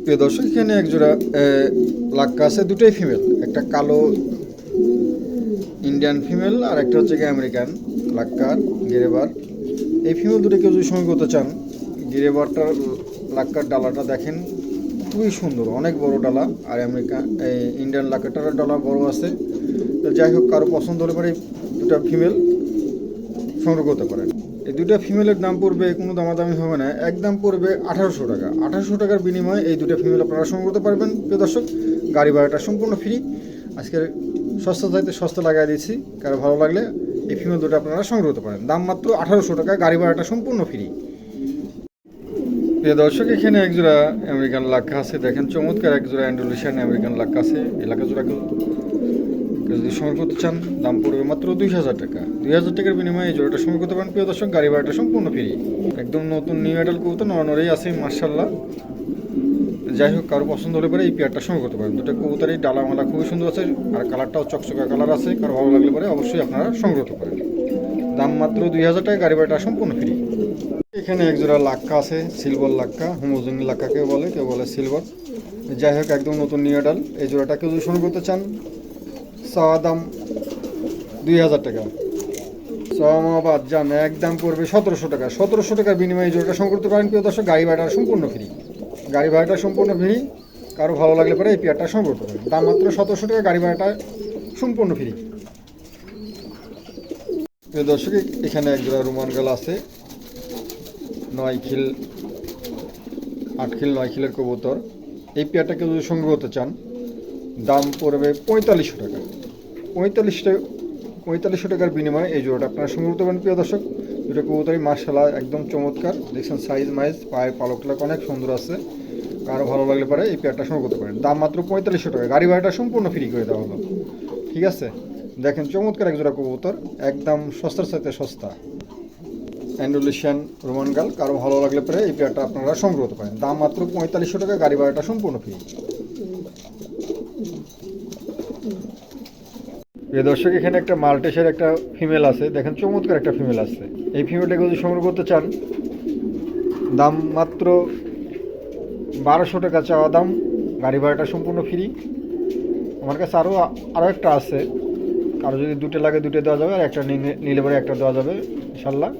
প্রিয় দর্শক, এখানে একজোড়া লাক্কা আছে, দুটোই ফিমেল। একটা কালো ইন্ডিয়ান ফিমেল আর একটা হচ্ছে কি আমেরিকান লাক্কার গিরেবার। এই ফিমেল দুটো কেউ যদি সঙ্গে করতে চান, গিরেবারটার লাক্কার ডালাটা দেখেন খুবই সুন্দর, অনেক বড় ডালা। আর এই ইন্ডিয়ান লাক্কাটার ডালা বড় আছে। তো যাই হোক, কারো পছন্দ হলে পরে দুটা ফিমেল সংগ্রহ করতে পারেন। এই দুটা ফিমেলের দাম পড়বে, কোনো দামাদামি হবে না, একদম পড়বে 1800 টাকা। 1800 টাকার বিনিময়ে এই দুটা ফিমেল আপনারা সংগ্রহ করতে পারবেন। প্রিয় দর্শক, গাড়ি ভাড়াটা সম্পূর্ণ ফ্রি। আজকের সস্তা চাইতে সস্তা লাগাই দিচ্ছি। কারো ভালো লাগলে এই ফিমেল দুটো আপনারা সংগ্রহ করতে পারেন। দাম মাত্র 1800 টাকা, গাড়ি ভাড়াটা সম্পূর্ণ ফ্রি। প্রিয় দর্শক, এখানে একজোড়া আমেরিকান লাক্কা আছে, দেখেন চমৎকার একজোড়া অ্যান্ডোলেশিয়ান আমেরিকান লাক্কা আছে। এই লাক্কা জোড়াকে যদি সংগ্রহ করতে চান, দাম পড়বে মাত্র 2000 টাকা। 2000 টাকার বিনিময়ে এই জোড়াটা সংগ্রহ করতে পারেন। প্রিয় দর্শক, গাড়ি ভাড়াটা সম্পূর্ণ ফ্রি। একদম নতুন নিউ অ্যাডাল কবুতর, নরনরেই আছে মাশাআল্লাহ। যাই হোক, কারো পছন্দ হলে পরে এই পেয়ারটা সংগ্রহ করতে পারেন। দুটো কবুতরই ডালামালা খুবই সুন্দর আছে, আর কালারটাও চকচকা কালার আছে। কারো ভালো লাগলে পরে অবশ্যই আপনারা সংগ্রহ করতে পারেন। দাম মাত্র 2000 টাকা, গাড়ি ভাড়াটা সম্পূর্ণ ফ্রি। এখানে একজোড়া লাক্কা আছে, সিলভার লাক্কা, হোমোজেনি লাক্কা কেউ বলে সিলভার। যাই হোক, একদম নতুন নিউ অ্যাডাল। এই জোড়াটা কেউ যদি সংগ্রহ করতে চান, চাওয়া দাম 2000 টাকা। সমাবাদ যান, একদম পড়বে 1700 টাকা। 1700 টাকার বিনিময়ে এই জোড়াটা সংগ্রহ করতে পারেন। প্রিয় দর্শক, গাড়ি ভাড়াটা সম্পূর্ণ ফ্রি। গাড়ি ভাড়াটা সম্পূর্ণ ফ্রি। কারো ভালো লাগলে পরে এই পেয়ারটা সংগ্রহ করতে পারেন। দাম মাত্র 1700 টাকা, গাড়ি ভাড়াটা সম্পূর্ণ ফ্রি। প্রিয় দর্শক, এখানে একজোড়া রোমান গাল আছে, 9 খিল 8 খিল 9 খিলের কবুতর। এই পেয়ারটাকে যদি সংগ্রহ করতে চান, দাম পড়বে 4500 টাকা। 4500 টাকার বিনিময়ে এই জোড়াটা আপনারা সংগ্রহ করতে পারেন। প্রিয় দর্শক, দুটো কবুতরই মাশাআল্লাহ একদম চমৎকার। দেখছেন সাইজ মাইজ, পায়ের পালকটা অনেক সুন্দর আছে। কারো ভালো লাগলে পারে এই পেয়ারটা সংগ্রহ করতে পারেন। দাম মাত্র 4500 টাকা, গাড়ি ভাড়াটা সম্পূর্ণ ফ্রি করে দেওয়া হলো। ঠিক আছে, দেখেন চমৎকার এক জোড়া কবুতর, একদম সস্তার সাথে সস্তা অ্যান্ডোলেশিয়ান রোমান গাল। কারো ভালো লাগলে পরে এই পেয়ারটা আপনারা সংগ্রহ করতে পারেন। দাম মাত্র 4500 টাকা, গাড়ি ভাড়াটা সম্পূর্ণ ফ্রি। প্রিয় দর্শক, এখানে একটা মাল্টেসের একটা ফিমেল আছে, দেখেন চমৎকার একটা ফিমেল আছে। এই ফিমেলটাকে যদি সংগ্রহ করতে চান, দাম মাত্র 1200 টাকা চাওয়া দাম, গাড়ি ভাড়াটা সম্পূর্ণ ফ্রি। আমার কাছে আরও একটা আছে, কারো যদি দুটো লাগে দুটো দেওয়া যাবে, আর একটা নিলে পরে একটা দেওয়া যাবে ইনশাল্লাহ।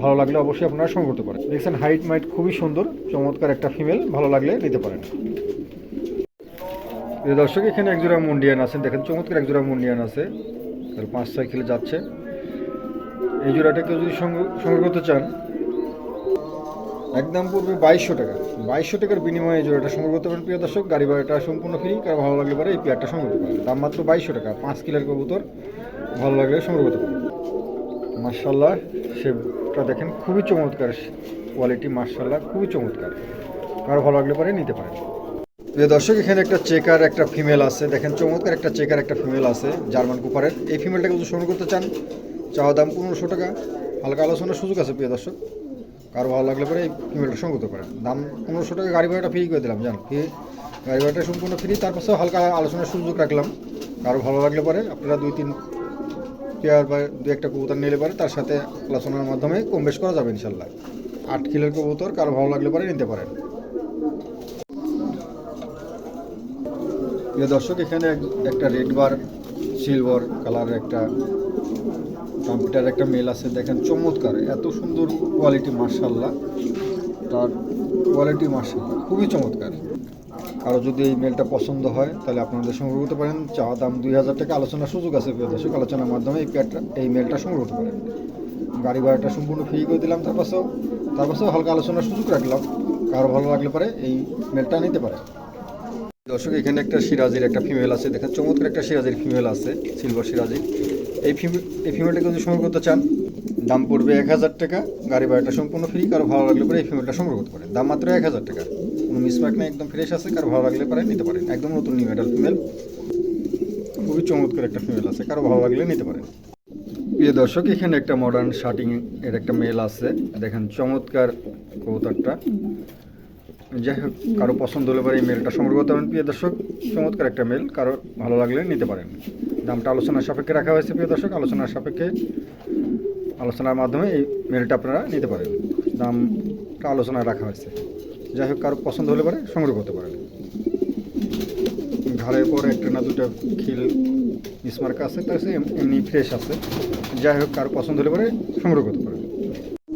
ভালো লাগলে অবশ্যই আপনারা সংগ্রহ করতে পারেন। দেখছেন হাইট মাইট খুবই সুন্দর, চমৎকার একটা ফিমেল, ভালো লাগলে নিতে পারেন। প্রিয় দর্শক, এখানে একজোড়া মুন্ডিয়ান আছে, দেখেন চমৎকার একজোড়া মুন্ডিয়ান আছে, 5-6 কিলো যাচ্ছে। এই জোড়াটা কেউ যদি সংগ্রহ করতে চান, একদম পড়বে 2200 টাকা। 2200 টাকার বিনিময়ে এই জোড়াটা সংগ্রহ করতে পারেন। প্রিয় দর্শক, গাড়ি ভাড়াটা সম্পূর্ণ ফ্রি। কারো ভালো লাগলে পরে এই পেয়ারটা সংগ্রহ করতে পারেন। দাম মাত্র 2200 টাকা, 5 কিলোর কবুতর, ভালো লাগলে সংগ্রহ করতে পারেন। মার্শাল্লাহ, শেপটা দেখেন খুবই চমৎকার কোয়ালিটি, মার্শাল্লাহ খুবই চমৎকার। কারো ভালো লাগলে পরে নিতে পারেন। প্রিয় দর্শক, এখানে একটা চেকার একটা ফিমেল আছে, দেখেন চমৎকার একটা চেকার একটা ফিমেল আছে জার্মান কুপারের। এই ফিমেলটাকে যদি সংগ্রহ করতে চান, চাওয়া দাম 1500 টাকা, হালকা আলোচনার সুযোগ আছে। প্রিয় দর্শক, কারো ভালো লাগলে পরে এই ফিমেলটা সংগ্রহ করতে পারেন। দাম 1500 টাকা, গাড়ি ভাড়াটা ফ্রি করে দিলাম, জান গাড়ি ভাড়াটা সম্পূর্ণ ফ্রি। তার পাশেও হালকা আলোচনার সুযোগ রাখলাম। কারো ভালো লাগলে পরে আপনারা 2-3 পেয়ার বা 2-1টা কবুতর নিলে পরে তার সাথে আলোচনার মাধ্যমে কম বেশ করা যাবে ইনশাল্লাহ। 8 কিলোর কবুতর, কারো ভালো লাগলে পরে নিতে পারেন। প্রিয় দর্শক, এখানে একটা রেড বার সিলভার কালারের একটা কম্পিউটার একটা মেল আছে, দেখেন চমৎকার, এত সুন্দর কোয়ালিটি মার্শাল্লাহ, তার কোয়ালিটি মার্শাল্লাহ খুবই চমৎকার। কারো যদি এই মেলটা পছন্দ হয়, তাহলে আপনাদের সংগ্রহ করতে পারেন। চাওয়া দাম 2000 টাকা, আলোচনার সুযোগ আছে। প্রিয় দর্শক, আলোচনার মাধ্যমে এই মেলটা সংগ্রহ করতে পারেন। গাড়ি ভাড়াটা সম্পূর্ণ ফ্রি করে দিলাম, তার পাশেও হালকা আলোচনার সুযোগ রাখলাম। কারো ভালো লাগলে পরে এই মেলটা নিতে পারে। দর্শক, এখানে একটা সিরাজির একটা ফিমেল আছে, দেখেন চমৎকার একটা সিরাজির ফিমেল আছে, সিলভার সিরাজি। এই ফিমেলটাকে যদি সংগ্রহ করতে চান, দাম পড়বে 1000 টাকা, গাড়ি ভাড়াটা সম্পূর্ণ ফ্রি। কারো ভালো লাগলে পরে এই ফিমেলটা সংগ্রহ করতে পারেন। দাম মাত্র 1000 টাকা, কোনো মিসমার্ক নেই, একদম ফ্রেশ আছে। কারো ভালো লাগলে পরে নিতে পারেন। একদম নতুন নিউ অ্যাডাল্ট ফিমেল, খুবই চমৎকার একটা ফিমেল আছে, কারো ভালো লাগলে নিতে পারেন। প্রিয় দর্শক, এখানে একটা মডার্ন শার্টিং এর একটা মেল আছে, দেখেন চমৎকার কবুতরটা। যাই হোক, কারো পছন্দ হলে পরে এই মেলটা সংগ্রহ করতে পারেন। প্রিয় দর্শক, চমৎকার একটা মেল, কারো ভালো লাগলে নিতে পারেন। দামটা আলোচনার সাপেক্ষে রাখা হয়েছে। প্রিয় দর্শক, আলোচনার মাধ্যমে এই মেলটা আপনারা নিতে পারেন। দামটা আলোচনায় রাখা হয়েছে। যাই হোক কারো পছন্দ হলে পরে সংগ্রহ করতে পারেন। ঘাড়ের পরে একটা না দুটো খিল মিসমার্ক আছে, তার এমনি ফ্রেশ আছে। যাই হোক কারো পছন্দ হলে পরে সংগ্রহ করতে পারেন।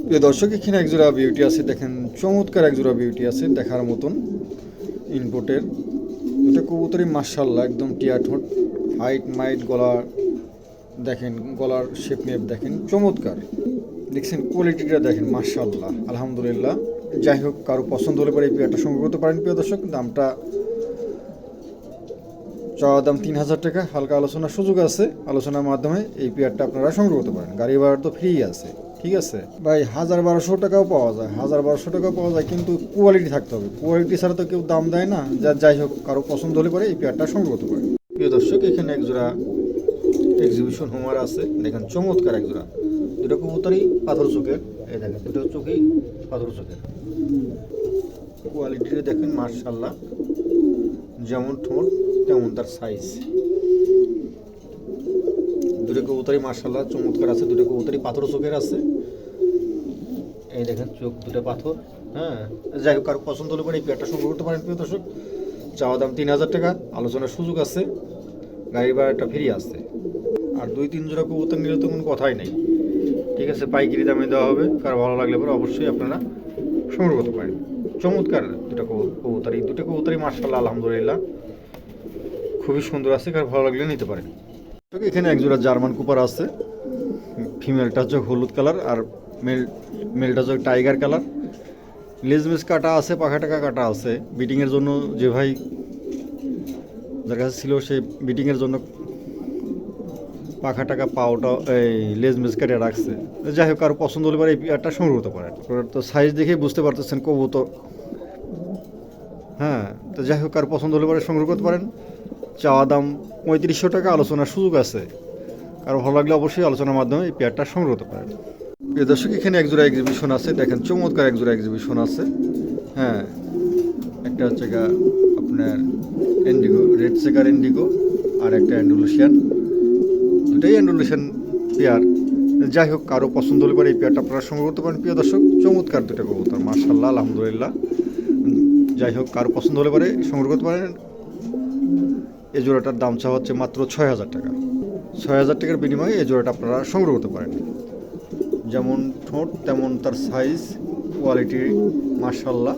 প্রিয় দর্শক, এখানে একজোড়া বিউটি আছে, দেখেন চমৎকার একজোড়া বিউটি আছে দেখার মতন ইনপুটের। এটা কবুতরই মাশাআল্লাহ, একদম টিয়া ঠোঁট, হাইট মাইট, গলা দেখেন, গলার শেপ মেপ দেখেন চমৎকার, দেখছেন কোয়ালিটিটা দেখেন মাশাআল্লাহ আলহামদুলিল্লাহ। যাই হোক কারো পছন্দ হলে পরে এই পেয়ারটা সংগ্রহ করতে পারেন। প্রিয় দর্শক, দামটা চাওয়া দাম 3000 টাকা, হালকা আলোচনার সুযোগ আছে, আলোচনার মাধ্যমে এই পেয়ারটা আপনারা সংগ্রহ করতে পারেন। গাড়ি ভাড়া তো ফ্রি আছে, ঠিক আছে ভাই। 1000-1200 টাকাও পাওয়া যায়, 1000-1200 টাকাও পাওয়া যায়, কিন্তু কোয়ালিটি থাকতে হবে। কোয়ালিটি ছাড়া তো কেউ দাম দেয় না। যাই হোক কারো পছন্দ হলে পরে এই পেয়ারটা সংগ্রহ করতে পারেন। প্রিয় দর্শক, এখানে একজোড়া এক্সিবিশন হোমার আছে, দেখেন চমৎকার একজোড়া। দুটো কবুতরই পাথর চোখের, এই দেখেন দুটো চোখেই পাথর চোখের। কোয়ালিটিটা দেখেন মাশাআল্লাহ, যেমন ঠোঁট তেমন তার সাইজ। দুটো কবুতরই মাশাআল্লাহ চমৎকার আছে, দুটো কবুতরই পাথর চোখের আছে। এই দেখেন চোখ দুটো পাথর। হ্যাঁ, যাই হোক কারো পছন্দ হলে পরে এই পেয়ারটা সংগ্রহ করতে পারেন। প্রিয় দর্শক, চাওয়া দাম 3000 টাকা, আলোচনার সুযোগ আছে, গাড়ি ভাড়াটা ফ্রি আছে। আর 2-3 জোড়া কবুতর নিলে তো কোনো কথাই নেই, ঠিক আছে, পাইকারি দামে দেওয়া হবে। কার ভালো লাগলে পরে অবশ্যই আপনারা সংগ্রহ করতে পারেন। চমৎকার দুটো কবুতরই, দুটো কবুতরই মাশাআল্লাহ আলহামদুলিল্লাহ খুবই সুন্দর আছে, কার ভালো লাগলে নিতে পারেন। এখানে একজোড়া জার্মান কুপার আছে, ফিমেলটা হচ্ছে হলুদ কালার আর মেলটা হচ্ছে টাইগার কালার। লেজমেস কাটা আছে, পাখা টাকা কাটা আছে। বিটিংয়ের জন্য যে ভাই যার কাছে ছিল সে বিটিংয়ের জন্য পাখা টাকা পাওটা এই লেজমেস কাটে রাখছে। যাই হোক কারো পছন্দ হলে পরে এই পেয়ারটা সংগ্রহ করতে পারেন। তো সাইজ দেখেই বুঝতে পারতেছেন কবুতর। হ্যাঁ, তো যাই হোক কারো পছন্দ হলে পরে সংগ্রহ করতে পারেন। চাওয়া দাম 3500 টাকা, আলোচনার সুযোগ আছে। কারো ভালো লাগলে অবশ্যই আলোচনার মাধ্যমে এই পেয়ারটা সংগ্রহ করতে পারেন। প্রিয় দর্শক, এখানে একজোড়া এক্সিবিশন আছে, দেখেন চমৎকার একজোড়া এক্সিবিশন আছে। হ্যাঁ, একটা হচ্ছে আপনার ইন্ডিগো, রেড চেকার ইন্ডিগো, আর একটা অ্যান্ডালুসিয়ান। দুটাই অ্যান্ডালুসিয়ান পেয়ার। যাই হোক কারো পছন্দ হলে পরে এই পেয়ারটা আপনারা সংগ্রহ করতে পারেন। প্রিয় দর্শক, চমৎকার দুটো কবুতর মাশাআল্লাহ আলহামদুলিল্লাহ। যাই হোক কারো পছন্দ হলে পরে সংগ্রহ করতে পারেন। এই জোড়াটার দাম চাওয়া হচ্ছে মাত্র 6000 টাকা। 6000 টাকার বিনিময়ে এই জোড়াটা আপনারা সংগ্রহ করতে পারেন। যেমন ঠোঁট তেমন তার সাইজ, কোয়ালিটি মাশাআল্লাহ,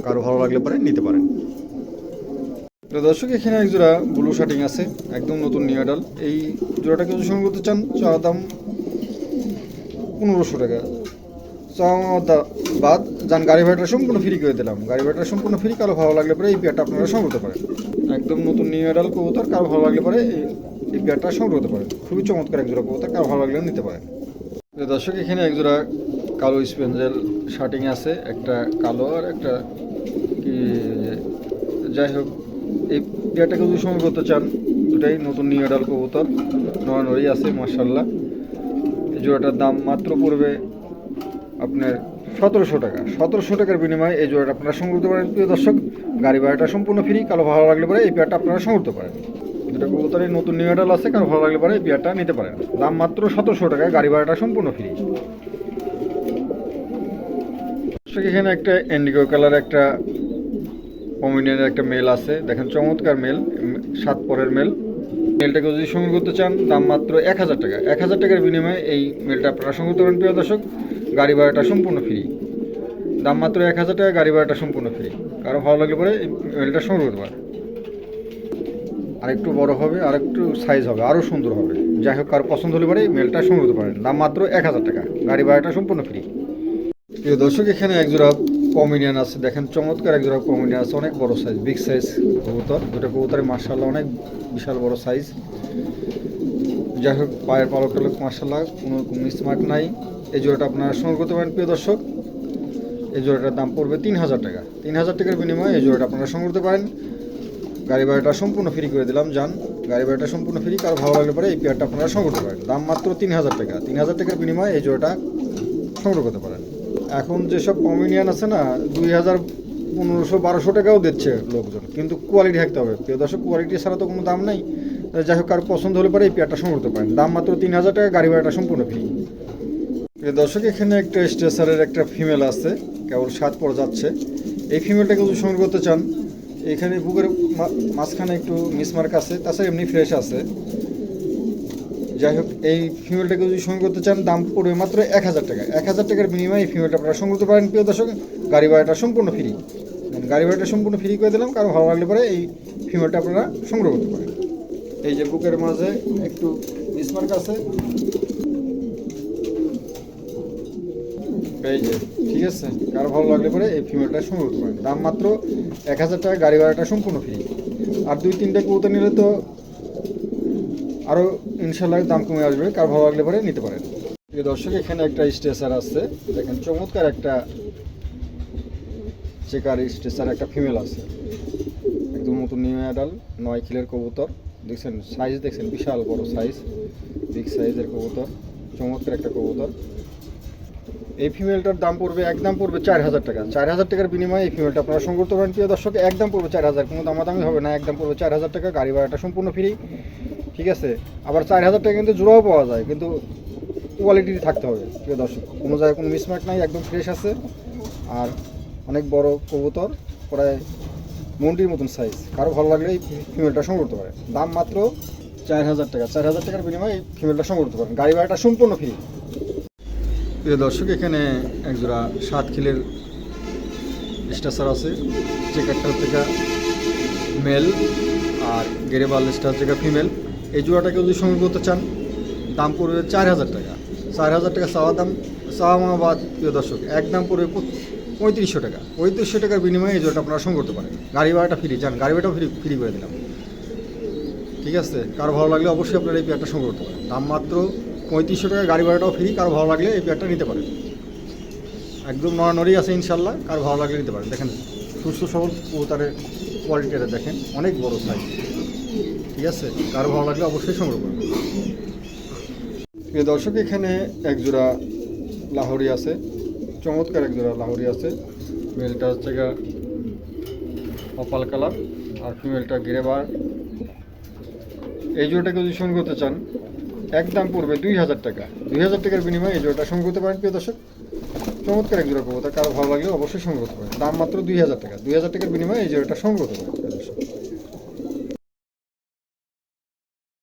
কারো ভালো লাগলে পরে নিতে পারেন। তো দর্শক, এখানে এক জোড়া ব্লু শার্টিং আছে, একদম নতুন নিউ অ্যাডাল। এই জোড়াটাকে যদি সংগ্রহ করতে চান, চাওয়া দাম 1500 টাকা। চাওয়া বাদ যান, গাড়ি ভাড়াটা সম্পূর্ণ ফ্রি করে দিলাম। গাড়ি ভাড়াটা সম্পূর্ণ ফ্রি, কারো ভালো লাগলে পরে এই পেয়ারটা আপনারা সংগ্রহ করতে পারেন। একদম নতুন নিউ অ্যাডাল কবুতর, কারো ভালো লাগলে পরে এই পেয়ারটা সংগ্রহ করতে পারেন। খুবই চমৎকার এক জোড়া কবুতর, কারো ভালো লাগলে নিতে পারেন। দর্শক, এখানে এক জোড়া কালো স্পেঞ্জেল শার্টিং আছে, একটা কালো আর একটা কি, যাই হোক এই পেয়ারটাকে যদি সংগ্রহ করতে চান, দুটাই নতুন নিউ অ্যাডাল কবুতর, নড়ানড়ি আছে মাশাআল্লাহ। এই জোড়াটার দাম মাত্র পড়বে আপনার 1700 টাকা। 1700 টাকার বিনিময়ে এই জোড়াটা আপনারা সংগ্রহ করতে পারেন। প্রিয় দর্শক, গাড়ি ভাড়াটা সম্পূর্ণ ফ্রি, কারো ভালো লাগলে পরে এই পেয়ারটা আপনারা সংগ্রহ করতে পারেন। দুটো কবুতরের নতুন নিউ অ্যাডাল আছে, কারো ভালো লাগলে পরে এই পেয়ারটা নিতে পারেন। দাম মাত্র 1700 টাকা, গাড়ি ভাড়াটা সম্পূর্ণ ফ্রি। এখানে একটা ইন্ডিগো কালার একটা পমিডিয়ানের একটা মেল আছে, দেখেন চমৎকার মেল, 7 পরের মেল। মেলটাকে যদি সংগ্রহ করতে চান, দাম মাত্র 1000 টাকা। 1000 টাকার বিনিময়ে এই মেলটা আপনারা সংগ্রহ করতে পারেন। প্রিয় দর্শক, গাড়ি ভাড়াটা সম্পূর্ণ ফ্রি। দাম মাত্র 1000 টাকা, গাড়ি ভাড়াটা সম্পূর্ণ ফ্রি। কারো ভালো লাগলে পরে এই মেলটা সংগ্রহ করতে পারেন। আরেকটু বড় হবে, আরেকটু সাইজ হবে, আরও সুন্দর হবে। যাই হোক কারো পছন্দ হলে পরে এই মেলটা সংগ্রহ করতে পারেন। দাম মাত্র 1000 টাকা, গাড়ি ভাড়াটা সম্পূর্ণ ফ্রি। প্রিয় দর্শক, এখানে একজোড়া পমিডিয়ান আছে, দেখেন চমৎকার একজোড়া পমিডিয়ান আছে, অনেক বড় সাইজ, বিগ সাইজ কবুতর। দুটো কবুতরের মাশাআল্লাহ অনেক বিশাল বড় সাইজ। যাই হোক পায়ের পালক টালক মাশাআল্লাহ, কোনো মিসমার্ক নাই। এই জোড়াটা আপনারা সংগ্রহ করতে পারেন। প্রিয় দর্শক, এই জোড়াটার দাম পড়বে 3000 টাকা। 3000 টাকার বিনিময়ে এই জোড়াটা আপনারা সংগ্রহ করতে পারেন। গাড়ি ভাড়াটা সম্পূর্ণ ফ্রি করে দিলাম, যান, গাড়ি ভাড়াটা সম্পূর্ণ ফ্রি। কারো ভালো লাগলে পরে এই পেয়ারটা আপনারা সংগ্রহ করতে পারেন। দাম মাত্র 3000 টাকা। 3000 টাকার বিনিময়ে এই জোড়াটা সংগ্রহ করতে পারেন। এখন যেসব পমিডিয়ান আছে না, 2000, 1500, 1200 টাকাও দিচ্ছে লোকজন, কিন্তু কোয়ালিটি থাকতে হবে। প্রিয় দর্শক, কোয়ালিটি ছাড়া তো কোনো দাম নেই। যাই হোক কারো পছন্দ হলে পরে এই পেয়ারটা সংগ্রহ করতে পারেন। দাম মাত্র 3000 টাকা, গাড়ি ভাড়াটা সম্পূর্ণ ফ্রি। প্রিয় দর্শক, এখানে একটা স্ট্রেসারের একটা ফিমেল আছে, কেবল 7 পর যাচ্ছে। এই ফিমেলটাকে যদি সংগ্রহ করতে চান, এখানে বুকের মাঝখানে একটু মিসমার্ক আছে, তাছাড়া এমনি ফ্রেশ আছে। যাই হোক, এই ফিমেলটাকে যদি সংগ্রহ করতে চান, দাম পড়বে মাত্র 1000 টাকা। 1000 টাকার বিনিময়ে এই ফিমেলটা আপনারা সংগ্রহ করতে পারেন। প্রিয় দর্শক, গাড়ি ভাড়াটা সম্পূর্ণ ফ্রি। গাড়ি ভাড়াটা সম্পূর্ণ ফ্রি করে দিলাম, কারো ভালো লাগলে পরে এই ফিমেলটা আপনারা সংগ্রহ করতে পারেন। এই যে বুকের মাঝে একটু মিসমার্ক আছে, এই যে, ঠিক আছে। কারো ভালো লাগলে পরে এই ফিমেলটা সংগ্রহ করতে পারেন। দাম মাত্র 1000 টাকা, গাড়ি ভাড়াটা সম্পূর্ণ ফ্রি। আর 2-3টা কবুতর নিলে তো আরও ইনশাল্লাহ দাম কমে আসবে, কার ভালো লাগলে পরে নিতে পারেন। প্রিয় দর্শক, এখানে একটা স্ট্রেসার আছে, দেখেন চমৎকার একটা চেকার স্ট্রেসার একটা ফিমেল আছে, একদম নতুন নিউ অ্যাডাল 9 কিলের কবুতর। দেখছেন সাইজ, দেখছেন বিশাল বড় সাইজ, বিগ সাইজের কবুতর, চমৎকার একটা কবুতর। এই ফিমেলটার দাম পড়বে, একদম পড়বে 4000 টাকা। 4000 টাকার বিনিময়ে এই ফিমেলটা আপনারা সংগ্রহ করতে পারেন। প্রিয় দর্শক, একদম পড়বে 4000, কোনো দামাদামি হবে না, একদম পড়বে 4000 টাকা। গাড়ি ভাড়াটা সম্পূর্ণ ফ্রি, ঠিক আছে। আবার 4000 টাকা কিন্তু জোড়াও পাওয়া যায়, কিন্তু কোয়ালিটি থাকতে হবে। প্রিয় দর্শক, কোনো জায়গায় কোনো মিসমার্ক নাই, একদম ফ্রেশ আছে। আর অনেক বড় কবুতর, প্রায় মন্ডির মতন সাইজ। কারো ভালো লাগলে এই ফিমেলটা সংগ্রহ করতে পারে। দাম মাত্র 4000 টাকা। 4000 টাকার বিনিময়ে এই ফিমেলটা সংগ্রহ করতে পারেন। গাড়ি ভাড়াটা সম্পূর্ণ ফ্রি। প্রিয় দর্শক, এখানে একজোড়া 7 কিলের স্টাসার আছে। চেকারটা হচ্ছে মেল আর গেরেবাল স্টার হচ্ছে ফিমেল। এই জোড়াটাকে যদি সংগ্রহ করতে চান, দাম পড়বে 4000 টাকা। 4000 টাকা চাওয়া দাম, চাওয়া মাবাদ। প্রিয় দর্শক, একদম পড়বে 3500 টাকা। 3500 টাকার বিনিময়ে এই জোড়াটা আপনারা সংগ্রহ করতে পারেন। গাড়ি ভাড়াটা ফ্রি, যান, গাড়ি ভাড়াটাও ফ্রি করে দিলাম, ঠিক আছে। কারো ভালো লাগলে অবশ্যই আপনারা এই পেয়ারটা সংগ্রহ করতে পারেন। দাম মাত্র 3500 টাকা, গাড়ি ভাড়াটাও ফ্রি। কারো ভালো লাগলে এই পেয়ারটা নিতে পারেন। একদম নড়ানড়ি আছে ইনশাল্লাহ, কারো ভালো লাগলে নিতে পারেন। দেখেন সুস্থ সবল কবুতরের কোয়ালিটিটা দেখেন, অনেক বড় সাইজ, ঠিক আছে। কারো ভালো লাগলে অবশ্যই সংগ্রহ করবেন। প্রিয় দর্শক, এখানে একজোড়া লাহোরি আছে, চমৎকার একজোড়া লাহোরি আছে। মেলটা হচ্ছে অপাল কালার আর ফিমেলটা গিরেবার। এই জোড়াটাকে যদি সংগ্রহ করতে চান, একদম পড়বে 2000 টাকা। 2000 টাকার বিনিময়ে এই জোড়াটা সংগ্রহ করতে পারেন। প্রিয় দর্শক, চমৎকার এক জোড়া কবুতর, কারো ভালো লাগলে অবশ্যই সংগ্রহ করতে পারেন। দাম মাত্র 2000 টাকা। 2000 টাকার বিনিময়ে এই জোড়াটা সংগ্রহ করতে পারেন।